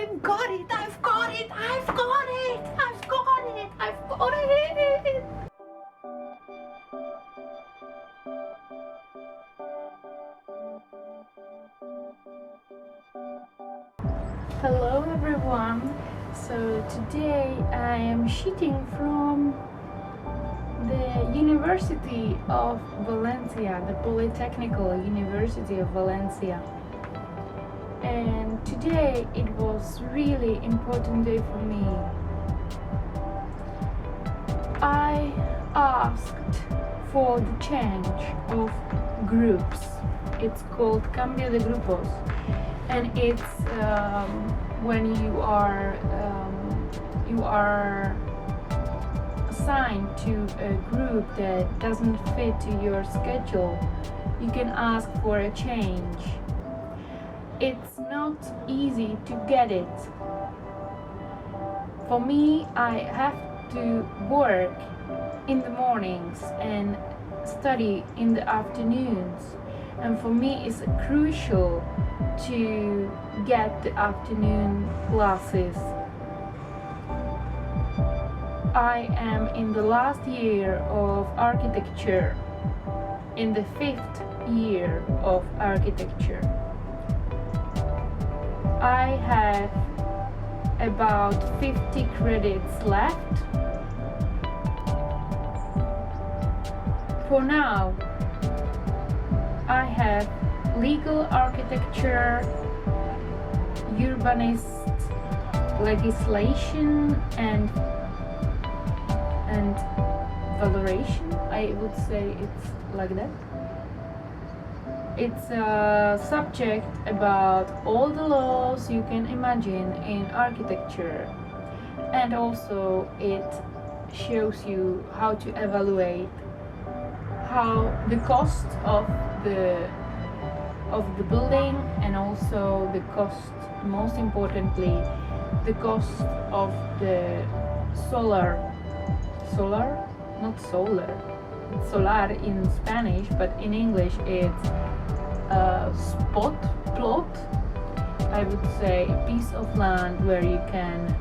I've got it! I've got it! I've got it! I've got it! I've got it! Hello everyone! So today I am shooting from the University of Valencia, the Polytechnical University of Valencia. And today it was really important day for me. I asked for the change of groups. It's called Cambio de Grupos, and it's when you are assigned to a group that doesn't fit to your schedule. You can ask for a change. It's not easy to get it. For me, I have to work in the mornings and study in the afternoons, and for me it's crucial to get the afternoon classes. I am in the last year of architecture, in the 5th year of architecture. I have about 50 credits left. For now, I have legal architecture, urbanist legislation, and valoration. I would say it's like that. It's a subject about all the laws you can imagine in architecture, and also it shows you how to evaluate how the cost of the building, and also the cost, most importantly, the cost of the solar, not solar, it's solar in Spanish, but in English it's plot, I would say, a piece of land where you can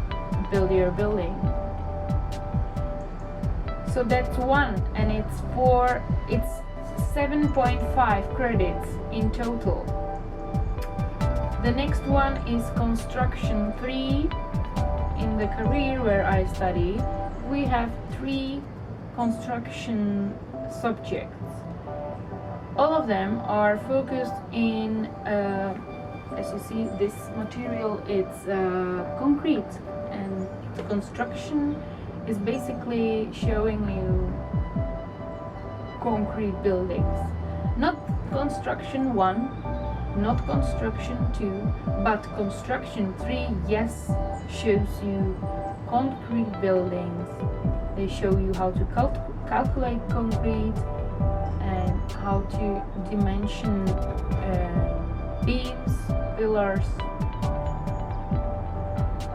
build your building. So that's one, and it's 7.5 credits in total. The next one is construction 3. In the career where I study, we have 3 construction subjects. All of them are focused in, as you see, this material, it's concrete, and construction is basically showing you concrete buildings. Not construction 1, not construction 2, but construction 3, yes, shows you concrete buildings. They show you how to calculate concrete, and how to dimension beams, pillars,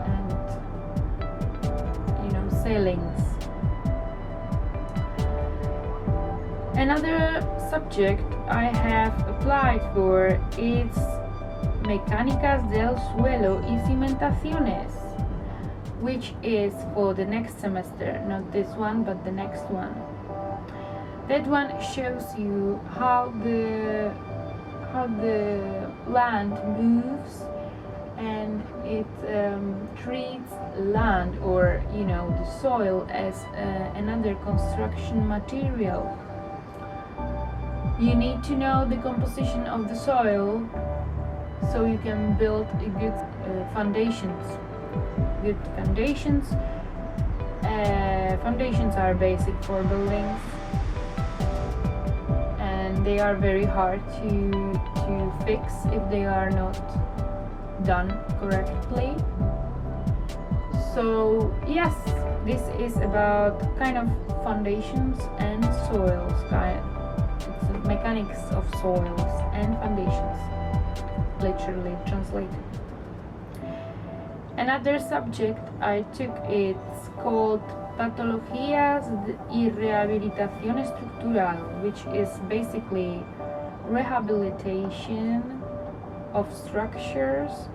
and ceilings. Another subject I have applied for is Mecánicas del Suelo y Cimentaciones, which is for the next semester, not this one, but the next one. That one shows you how the land moves, and it treats land, or the soil, as another construction material. You need to know the composition of the soil so you can build a good foundations. Good foundations. Foundations are basic for buildings, and they are very hard to fix if they are not done correctly. So yes, this is about kind of foundations and soils, it's mechanics of soils and foundations, literally translated. Another subject I took, it's called Patologías y Rehabilitación Estructural, which is basically rehabilitation of structures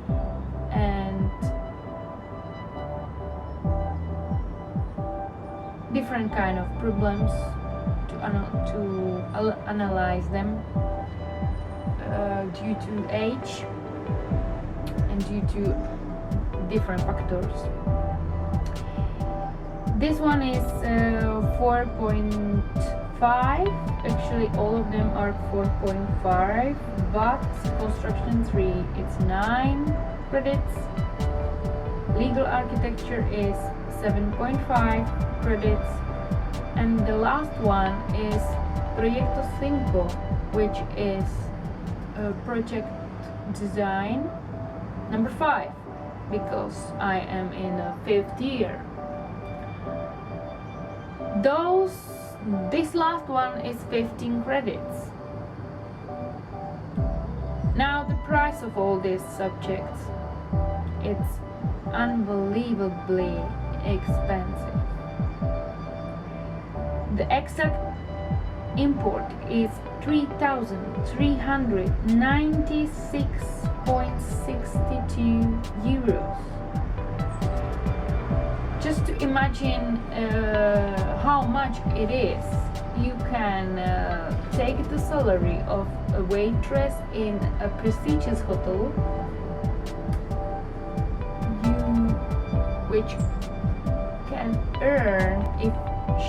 and different kind of problems to analyze them due to age and due to different factors. This one is 4.5. Actually, all of them are 4.5, but construction 3 it's 9 credits. Legal architecture is 7.5 credits, and the last one is Proyecto 5, which is project design number 5, because I am in the 5th year. This last one is 15 credits. Now the price of all these subjects, it's unbelievably expensive. The exact import is 3,396.62 euros. Just to imagine how much it is, you can take the salary of a waitress in a prestigious hotel, which can earn if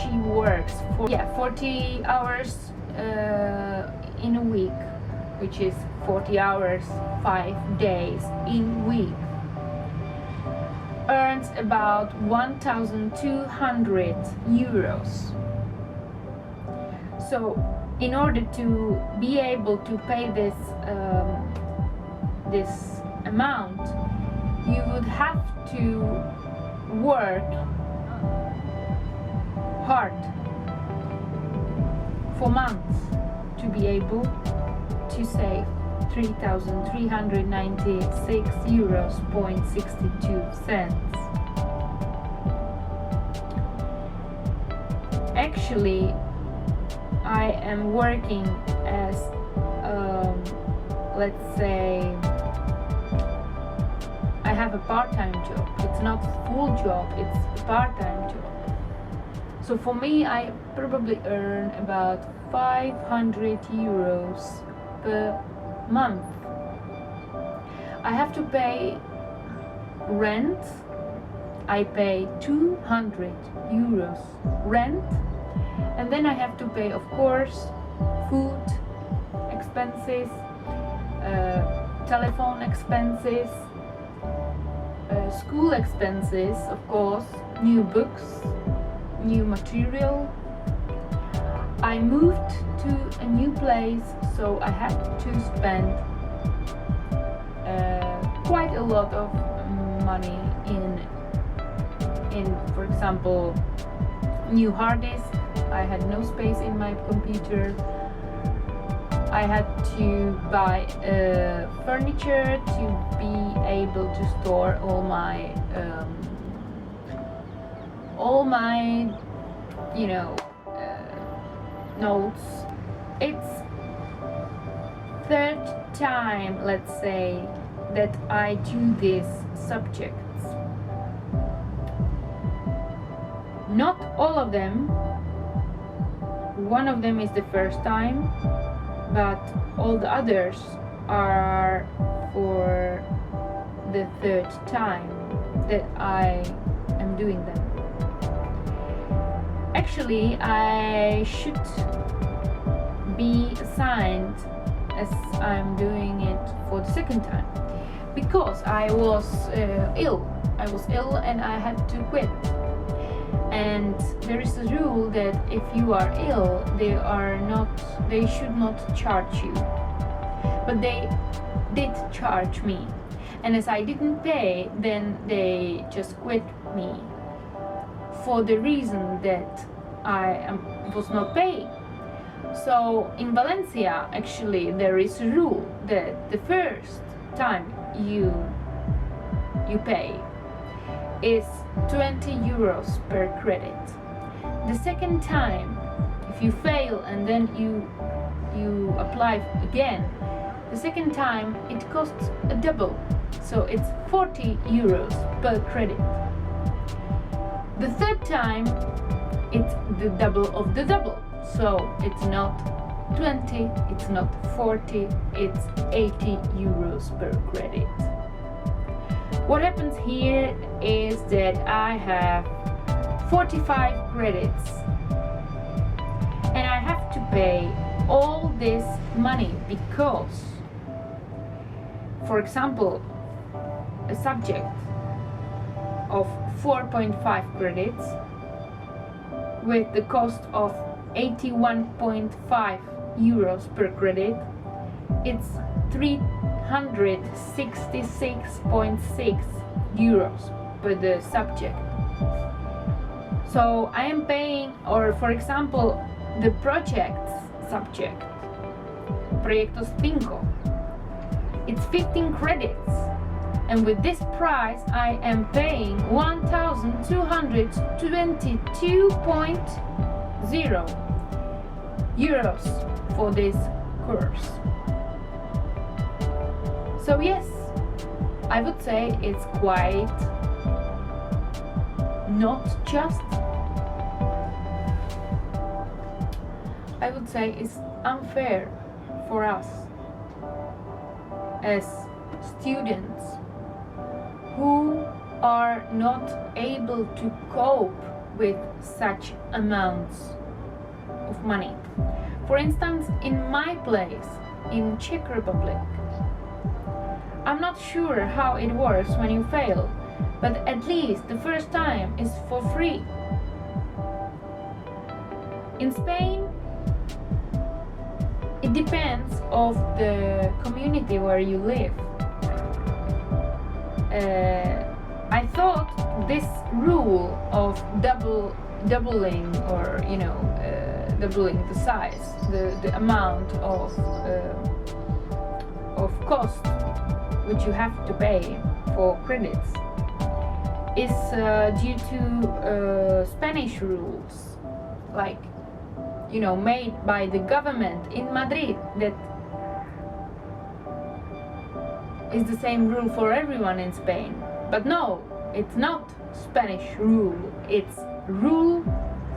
she works 40 hours in a week, which is 40 hours 5 days in week, earns about 1,200 euros. So in order to be able to pay this amount, you would have to work hard for months to be able to save 3,396 euros 62 cents. Actually, I am working as let's say I have a part-time job. It's not a full job, it's a part-time job. So for me, I probably earn about 500 euros per month. I have to pay rent. I pay 200 euros rent, and then I have to pay, of course, food expenses, telephone expenses, school expenses, of course, new books, new material. I moved to a new place, so I had to spend quite a lot of money in, for example, new hard disk. I had no space in my computer. I had to buy furniture to be able to store all my notes. It's third time, let's say, that I do these subjects. Not all of them. One of them is the first time, but all the others are for the third time that I am doing them. Actually, I should be assigned as I'm doing it for the second time, because I was ill. I was ill and I had to quit. And there is a rule that if you are ill, they should not charge you. But they did charge me. And as I didn't pay, then they just quit me for the reason that I was not paying. So in Valencia, actually, there is a rule that the first time you pay is 20 euros per credit. The second time, if you fail and then you apply again, the second time it costs a double, so it's 40 euros per credit. The third time it's the double of the double. So it's not 20, it's not 40, it's 80 euros per credit. What happens here is that I have 45 credits and I have to pay all this money because, for example, a subject of 4.5 credits with the cost of 81.5 euros per credit, it's 366.6 euros per the subject. So I am paying, or for example, the project's subject, Proyectos 5, it's 15 credits, and with this price I am paying 1,222.0 euros for this course. So yes, I would say it's quite not just. I would say it's unfair for us as students who are not able to cope with such amounts of money. For instance, in my place in Czech Republic, I'm not sure how it works when you fail, but at least the first time is for free. In Spain, it depends of the community where you live. I thought this rule of doubling or doubling the size, the amount of cost which you have to pay for credits is due to Spanish rules, like made by the government in Madrid, that is the same rule for everyone in Spain. But no, it's not Spanish rule, it's rule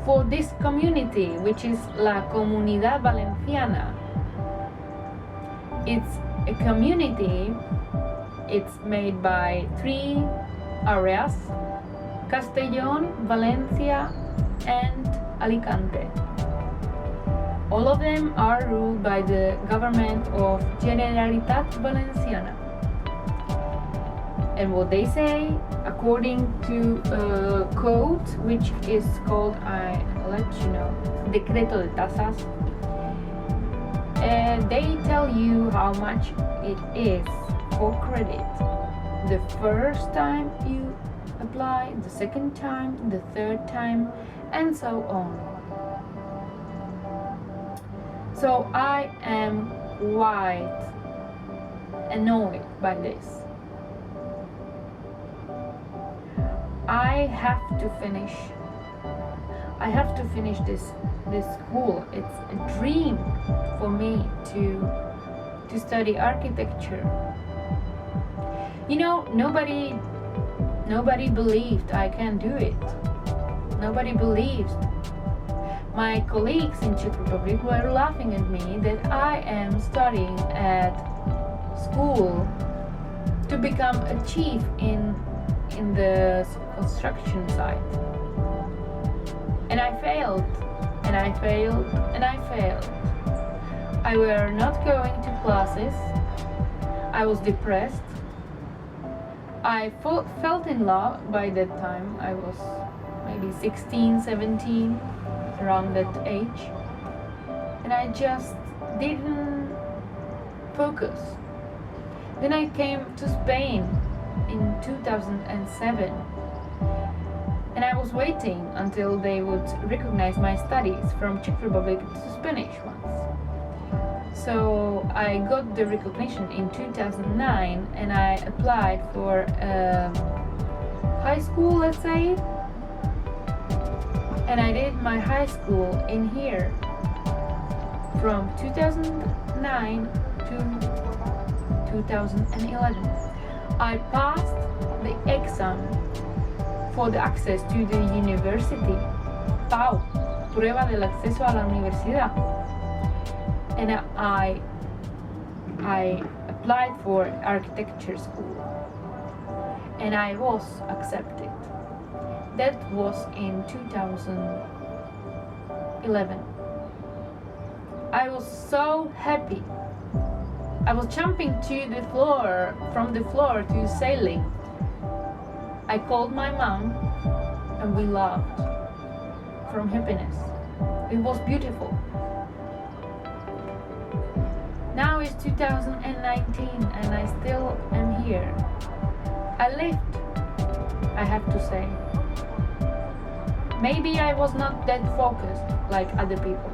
for this community, which is La Comunidad Valenciana. It's a community, it's made by 3 areas: Castellón, Valencia and Alicante. All of them are ruled by the government of Generalitat Valenciana. And what they say, according to a code which is called, I'll let you know, Decreto de Tasas, they tell you how much it is for credit. The first time you apply, the second time, the third time, and so on. So I am quite annoyed by this. I have to finish this school. It's a dream for me to study architecture. Nobody believed I can do it. Nobody believes. My colleagues in Czech Republic were laughing at me that I am studying at school to become a chief in the construction site. And I failed, and I failed, and I failed. I were not going to classes. I was depressed. I felt in love by that time. I was maybe 16, 17, around that age. And I just didn't focus. Then I came to Spain in 2007. And I was waiting until they would recognize my studies from Czech Republic to Spanish ones. So I got the recognition in 2009 and I applied for high school, let's say. And I did my high school in here from 2009 to 2011. I passed the exam for the access to the university PAU, prueba del acceso a la universidad. And I applied for architecture school and I was accepted. That was in 2011. I was so happy. I was jumping to the floor, from the floor to ceiling. I called my mom and we laughed from happiness. It was beautiful. Now it's 2019 and I still am here. I lived, I have to say. Maybe I was not that focused like other people,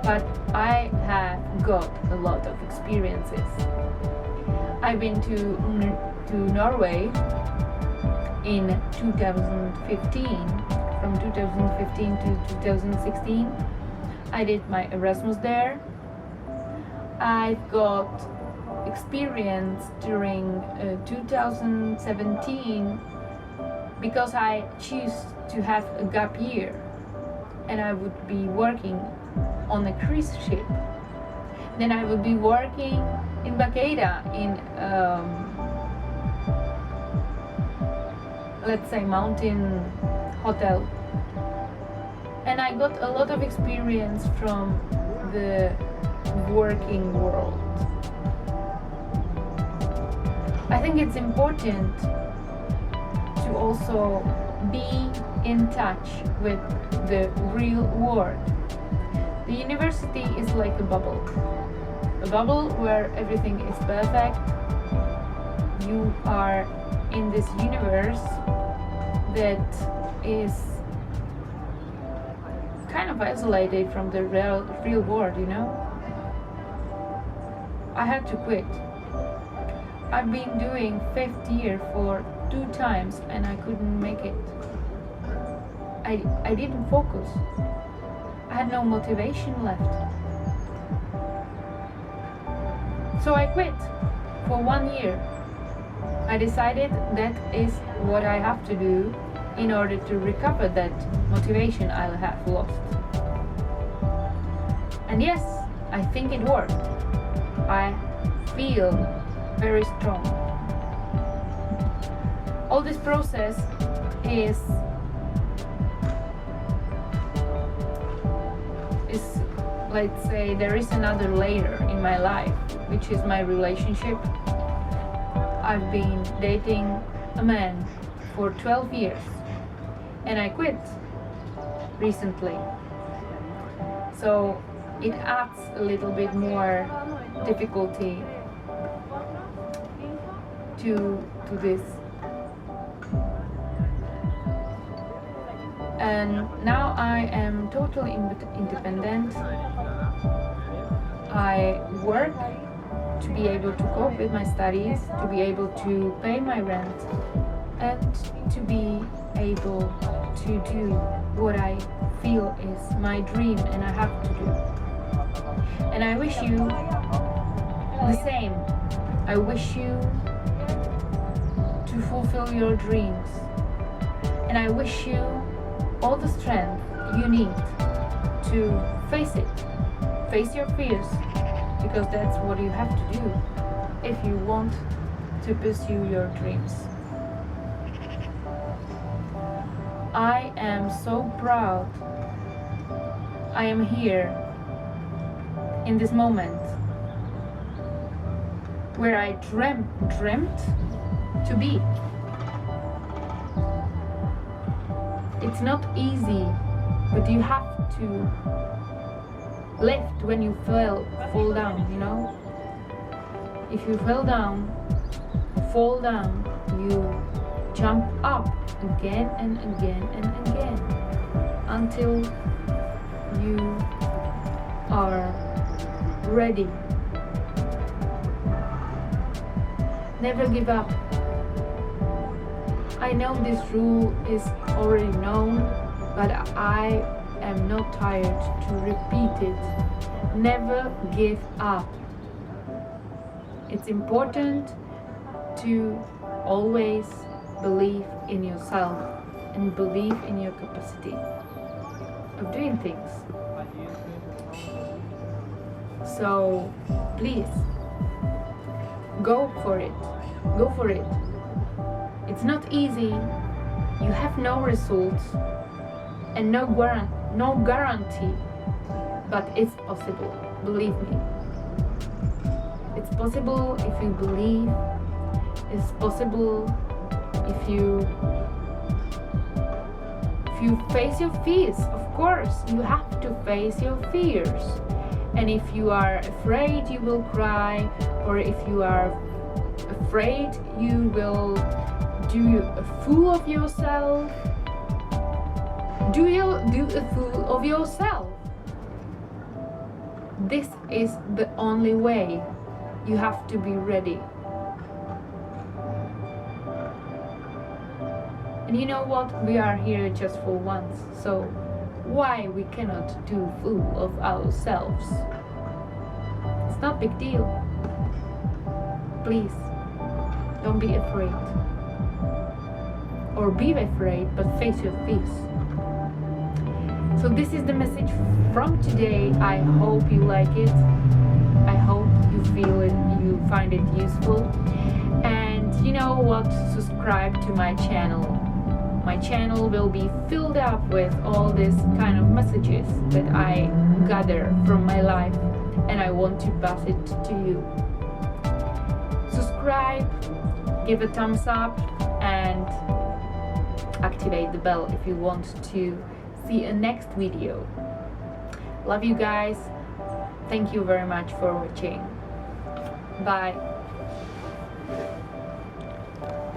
but I have got a lot of experiences. I've been to Norway in 2015. From 2015 to 2016, I did my Erasmus there. I've got experience during 2017 because I choose to have a gap year and I would be working on a cruise ship. Then I would be working in Baqueira in let's say mountain hotel. And I got a lot of experience from the working world. I think it's important to also be in touch with the real world. The university is like a bubble where everything is perfect. You are in this universe that is kind of isolated from the real world, you know? I had to quit. I've been doing 5th year for 2 times and I couldn't make it. I didn't focus. I had no motivation left. So I quit for 1 year. I decided that is what I have to do in order to recover that motivation I have lost. And yes, I think it worked. I feel very strong. All this process is let's say there is another layer in my life, which is my relationship. I've been dating a man for 12 years and I quit recently. So it adds a little bit more difficulty to this. And now I am totally independent. I work to be able to cope with my studies, to be able to pay my rent, and to be able to do what I feel is my dream and I have to do. And I wish you the same. I wish you to fulfill your dreams. And I wish you all the strength you need to face it. Face your fears, because that's what you have to do if you want to pursue your dreams. I am so proud I am here in this moment where I dreamt to be. It's not easy, but you have to lift when you fall down, you know? If you fall down, you jump up again and again and again until you are ready. Never give up. I know this rule is already known, but I am not tired to repeat it. Never give up. It's important to always believe in yourself and believe in your capacity. of doing things. So please, go for it. Go for it. It's not easy. You have no results and no guarantee, but it's possible. Believe me. It's possible if you believe. It's possible if you face your fears. Of course, you have to face your fears. And if you are afraid, you will cry, or if you are afraid, you will do a fool of yourself. Do a fool of yourself. This is the only way. You have to be ready. And you know what? We are here just for once, so why we cannot do fool of ourselves? It's not a big deal. Please, don't be afraid. Or be afraid, but face your fears. So this is the message from today. I hope you like it. I hope you feel it, you find it useful. And you know what? Subscribe to my channel. My channel will be filled up with all these kind of messages that I gather from my life, and I want to pass it to you. Subscribe, give a thumbs up, and activate the bell if you want to see a next video. Love you guys. Thank you very much for watching. Bye.